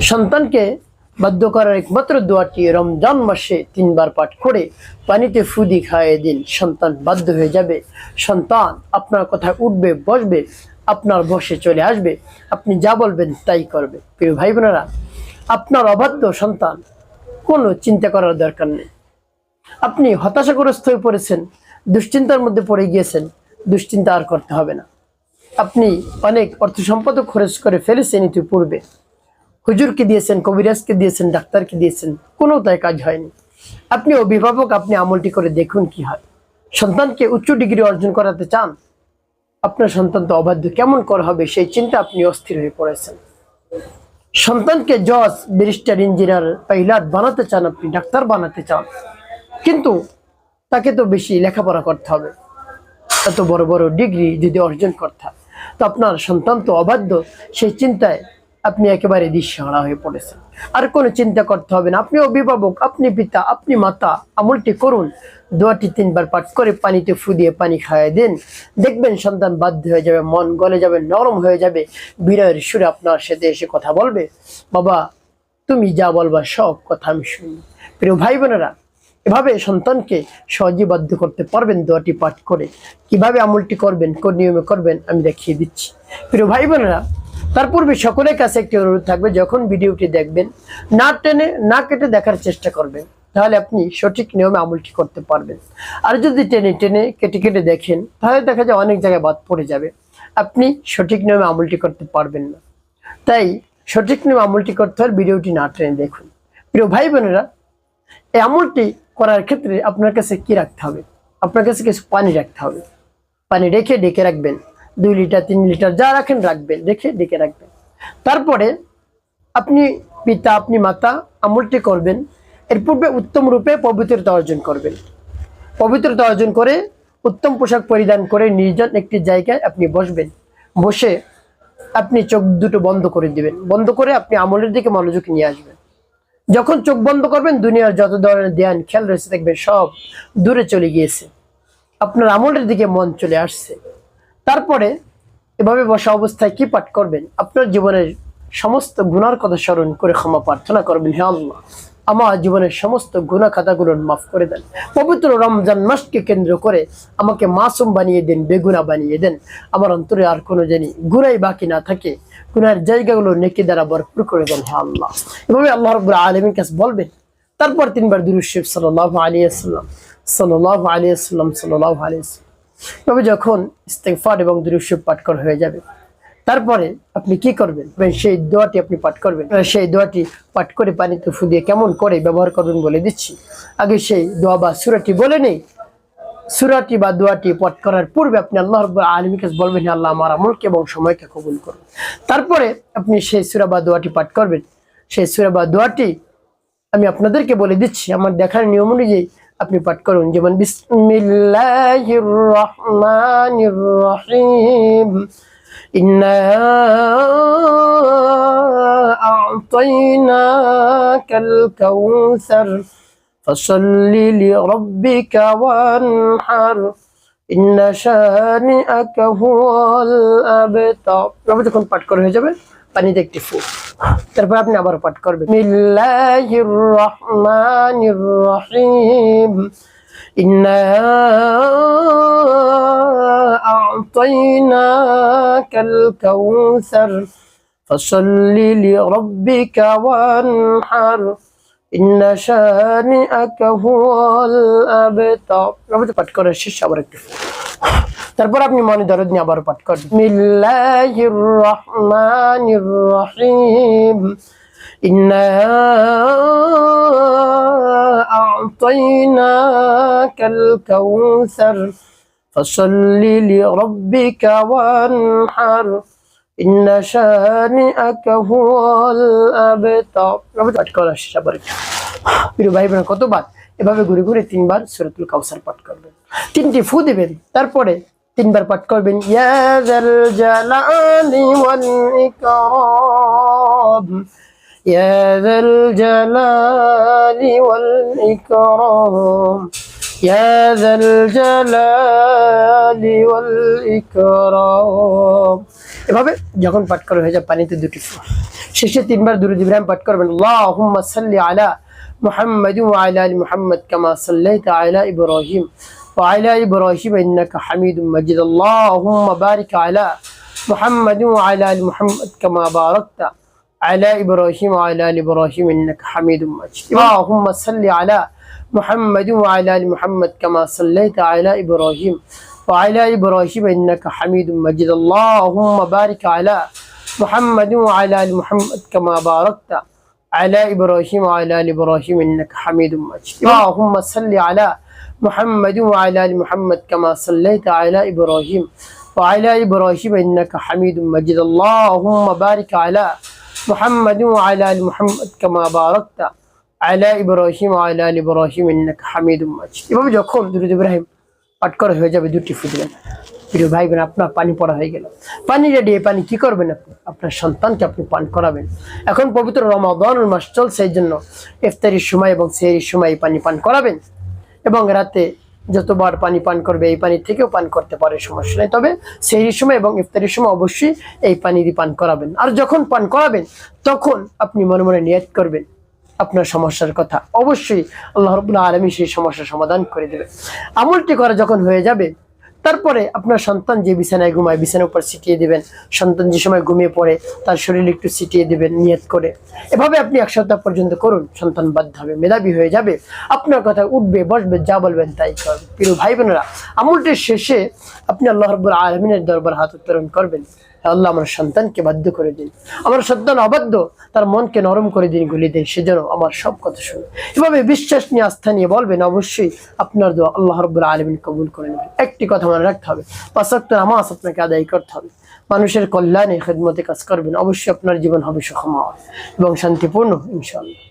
সন্তানকে বাধ্য করার একমাত্র দোয়াটি রমজান মাসে 3 বার পাঠ করে পানিতে ফুদি খাইয়ে দিন। সন্তান বাধ্য হয়ে যাবে, সন্তান আপনার কথায় উঠবে, বসবে, আপনার বসে চলে আসবে, আপনি যা বলবেন তাই করবে। প্রিয় ভাই বোনেরা, আপনার অবাধ্য সন্তান, কোনো চিন্তা করার দরকার নেই। আপনি হতাশাগ্রস্ত হয়ে পড়েছেন, দুশ্চিন্তার মধ্যে পড়ে গিয়েছেন, দুশ্চিন্তা আর করতে হবে না। আপনি অনেক অর্থ সম্পদ খরচ করে ফেলেছেন ইতিপূর্বে, হুজুরকে দিয়েছেন, কবিরাজকে দিয়েছেন, ডাক্তারকে দিয়েছেন, কোনো তাই কাজ হয়নি। আপনি অভিভাবক, আপনি আমলটি করে দেখুন কি হয়। সন্তানকে উচ্চ ডিগ্রি অর্জন করাতে চান, আপনার সন্তান তো অবাধ্য, কেমন করে হবে সেই চিন্তা আপনি অস্থির হয়ে পড়েছেন। সন্তানকে জজ, ব্যারিস্টার, ইঞ্জিনিয়ার, পাইলট বানাতে চান, আপনি ডাক্তার বানাতে চান, কিন্তু তাকে তো বেশি লেখাপড়া করতে হবে, এত বড় বড় ডিগ্রি যদি অর্জন করতে হয়, তো আপনার সন্তান তো অবাধ্য, সেই চিন্তায় আপনি একেবারে দিশেহারা হয়ে পড়েছেন। আর কোনো চিন্তা করতে হবে না। আপনি অভিভাবক, আপনি পিতা, আপনি মাতা, আমলটি করুন। দোয়াটি 3 বার পাঠ করে পানিতে ফু দিয়ে পানি খাইয়ে দিন। দেখবেন সন্তান বাধ্য হয়ে যাবে, মন গলে যাবে, নরম হয়ে যাবে, বিনয়ের সুরে আপনার সাথে এসে কথা বলবে, বাবা তুমি যা বলবা সব কথা আমি শুনি। প্রিয় ভাই বোনেরা, এভাবে সন্তানকে সহজে বাধ্য করতে পারবেন দোয়াটি পাঠ করে। কিভাবে আমলটি করবেন, কোন নিয়মে করবেন আমি দেখিয়ে দিচ্ছি। প্রিয় ভাই বোনেরা, তার পূর্বে সকলের কাছে একটি অনুরোধ থাকবে, যখন ভিডিওটি দেখবেন না টেনে না কেটে দেখার চেষ্টা করবেন, তাহলে আপনি সঠিক নিয়মে আমলটি করতে পারবেন। আর যদি টেনে টেনে কেটে কেটে দেখেন, তাহলে দেখা যায় অনেক জায়গায় বাদ পড়ে যাবে, আপনি সঠিক নিয়মে আমলটি করতে পারবেন না। তাই সঠিক নিয়মে আমলটি করতে হলে ভিডিওটি না টেনে দেখুন। প্রিয় ভাই বোনেরা, এই আমলটি করার ক্ষেত্রে আপনার কাছে কি রাখতে হবে? আপনার কাছে কিছু পানি রাখতে হবে। পানি রেখে ডেকে রাখবেন, 2 লিটার 3 লিটার যা রাখেন রাখবেন, রেখে ডেকে রাখবেন। তারপরে আপনি পিতা, আপনি মাতা আমলটি করবেন। এর পূর্বে উত্তম রূপে পবিত্রতা অর্জন করবেন। পবিত্রতা অর্জন করে উত্তম পোশাক পরিধান করে নির্জন একটি জায়গায় আপনি বসবেন। বসে আপনি চোখ দুটো বন্ধ করে দিবেন। বন্ধ করে আপনি আমলের দিকে মনোযোগ নিয়ে আসবেন। যখন চোখ বন্ধ করবেন, দুনিয়ার যত ধরনের ধ্যান খেয়াল রয়েছে দেখবেন সব দূরে চলে গিয়েছে, আপনার আমলের দিকে মন চলে আসছে। তারপরে এভাবে বসা অবস্থায় কি পাঠ করবেন? আপনার জীবনের সমস্ত গুনার কথা স্মরণ করে ক্ষমা প্রার্থনা করবেন, হে আল্লাহ আমার জীবনের সমস্ত গুনাহ খাতাগুলো মাফ করে দেন। পবিত্র রমজান মাসকে কেন্দ্র করে আমাকে মাসুম বানিয়ে দেন, বেগুনা বানিয়ে দেন। আমার অন্তরে আর কোনো জানি গুনাই বাকি না থাকে, গুনার জায়গাগুলো নেকি দ্বারা ভরপুর করে দেন, হে আল্লাহ। এভাবে আল্লাহ রাব্বুল আলামিনের কাছে বলবেন। তারপর 3 বার দুরূদ শরীফ সাল্লাল্লাহু আলাইহি ওয়াসাল্লাম, সাল্লাল্লাহু আলাইহি ওয়াসাল্লাম, সাল্লাল্লাহু আলাইহি ওয়াসাল্লাম, তবে যখন ইস্তেগফার এবং দুরূদ শরীফ পাঠ করা হয়ে যাবে, তারপরে আপনি কি করবেন? সেই দোয়াটি আপনি পাঠ করবেন। সেই দোয়াটি পাঠ করে পানিতে ফু দিয়ে কেমন করে ব্যবহার করবেন বলে দিচ্ছি। আগে সেই দোয়া বা সূরাটি বলে নেই। সূরাটি বা দোয়াটি পাঠ করার পূর্বে আপনি আল্লাহ রাব্বুল আলামিনের কাছে বলবেন, হে আল্লাহ আমার আমলকে এবং সময়কে কবুল করুন। তারপরে আপনি সেই সূরা বা দোয়াটি পাঠ করবেন। সেই সূরা বা দোয়াটি আমি আপনাদেরকে বলে দিচ্ছি, আমার দেখার নিয়ম অনুযায়ী আপনি পাঠ করুন। যেমন বিসমিল্লাহির রহমানির রহিম, ইন্না আ'তাইনাকাল কাউসার ফাসাল্লি লিরাব্বিকা ওয়ানহার ইন্না শানিআকা হুয়াল আবতার। যখন পাঠ করা হয়ে যাবে, পানিতে একটি ফু, তারপর আপনি আবার পাঠ করবেন বিসমিল্লাহির রহমানির রহিম, ইন্না আ'তাইনাকাল কাউসার ফাসাল্লি লিরাব্বিকা ওয়ানহার ইন্না শানিআকা হুয়াল আবতার। পাঠ করার শেষ আবার একটু, তারপর আপনি মনে দরদ নিয়ে আবার পাঠ করবেন বিসমিল্লাহির রহমানির রহিম, ইন্না আ'তাইনাকাল কাউসার ফাসাল্লি লিরাব্বিকা ওয়ানহার ইন্না শানিআকা হুয়াল আবতার। পাঠ করার শেষ আবার একটু। প্রিয় ভাই বোন, কতবার এভাবে ঘুরে ঘুরে 3 বার সূরাতুল কাউসার পাঠ করবেন। 3টি ফু দিবেন, তারপরে 3 বার পাঠ করবেন ইয়া যাল জালালি ওয়াল ইকরাম, ইয়া যাল জালালি ওয়াল ইকরাম, ইয়া যাল জালালি ওয়াল ইকরাম, এভাবে যখন পাঠ করা হয়ে যায় পানিতে দুটি ফু, শেষে 3 বার দুরূদ ইব্রাহিম পাঠ করবেন। আল্লাহুম্মা সাল্লি আলা মুহাম্মাদ ওয়া আলা আলি মুহাম্মাদ কামা সাল্লাইতা আলা ইব্রাহিম ওয়া আলা ইব্রাহিম ইন্নাকা হামিদুম মাজিদ। আল্লাহুম্মা বারিক আলা মুহাম্মাদ ওয়া আলা আলি মুহাম্মাদ কামা বারাকতা على إبراهيم وعلى آل إبراهيم إنك حميد مجيد. اللهم صل على محمد وعلى آل محمد كما صليت على إبراهيم وعلى إبراهيم إنك حميد مجيد. اللهم بارك على محمد وعلى آل محمد كما باركت على إبراهيم وعلى آل إبراهيم إنك حميد مجيد. اللهم صل على محمد وعلى آل محمد كما صليت على إبراهيم وعلى إبراهيم إنك حميد مجيد. اللهم بارك على محمد وعلى آل محمد كما باركت على إبراهيم وعلى آل إبراهيم إنك حميد مجيد. এভাবে যখন দুরূদ ইব্রাহিম পাঠ করা হয়ে যাবে দুটি ফু দিবেন। প্রিয় ভাই বোন, আপনার পানি পড়া হয়ে গেল, পানি রেডি। এই পানি কি করবেন? আপনি আপনার সন্তানকে আপনি পান করাবেন। এখন পবিত্র রমাদানের মাস চলছে, এই জন্য ইফতারির সময় এবং সেহরির সময় এই পানি পান করাবেন, এবং রাতে যতবার পানি পান করবে এই পানি থেকেও পান করতে পারে, সমস্যা নেই। তবে সেহরির সময় এবং ইফতারির সময় অবশ্যই এই পানি দিয়ে পান করাবেন। আর যখন পান করাবেন তখন আপনি মনে মনে নিয়ত করবেন আপনার সমস্যার কথা, অবশ্যই আল্লাহ রাব্বুল আলামিন সেই সমস্যার সমাধান করে দেবে। আমলটি করা যখন হয়ে যাবে, তারপরে আপনার সন্তান যে বিছানায় ঘুমায় বিছানার উপর ছিটিয়ে দিবেন, সন্তান যে সময় ঘুমিয়ে পড়ে তার শরীরে একটু ছিটিয়ে দিবেন নিয়ত করে। এভাবে আপনি 1 সপ্তাহ পর্যন্ত করুন, সন্তান বাধ্য হবে, মেধাবী হয়ে যাবে, আপনার কথা উঠবে বসবে, যা বলবেন তাই করবে। প্রিয় ভাই বোনেরা, আমলটির শেষে আপনি আল্লাহ রাব্বুল আলামিনের দরবার হাত উত্তোলন করবেন, আল্লাহ আমার সন্তানকে বাধ্য করে দিন, আমার সন্তান অবাধ্য, তার মনকে নরম করে দিন, গুলি দিন, সেজন্য আমার সব কথা শুনে। এভাবে বিশ্বাস নিয়ে আস্থা নিয়ে বলবেন, অবশ্যই আপনার দোয়া আল্লাহ রাব্বুল আলামিন কবুল করে নেবেন। একটি কথা মনে রাখতে হবে, 5 ওয়াক্ত নামাজ আপনাকে আদায় করতে হবে, মানুষের কল্যাণে খেদমতে কাজ করবেন, অবশ্যই আপনার জীবন হবে সুখময় এবং শান্তিপূর্ণ ইনশাআল্লাহ।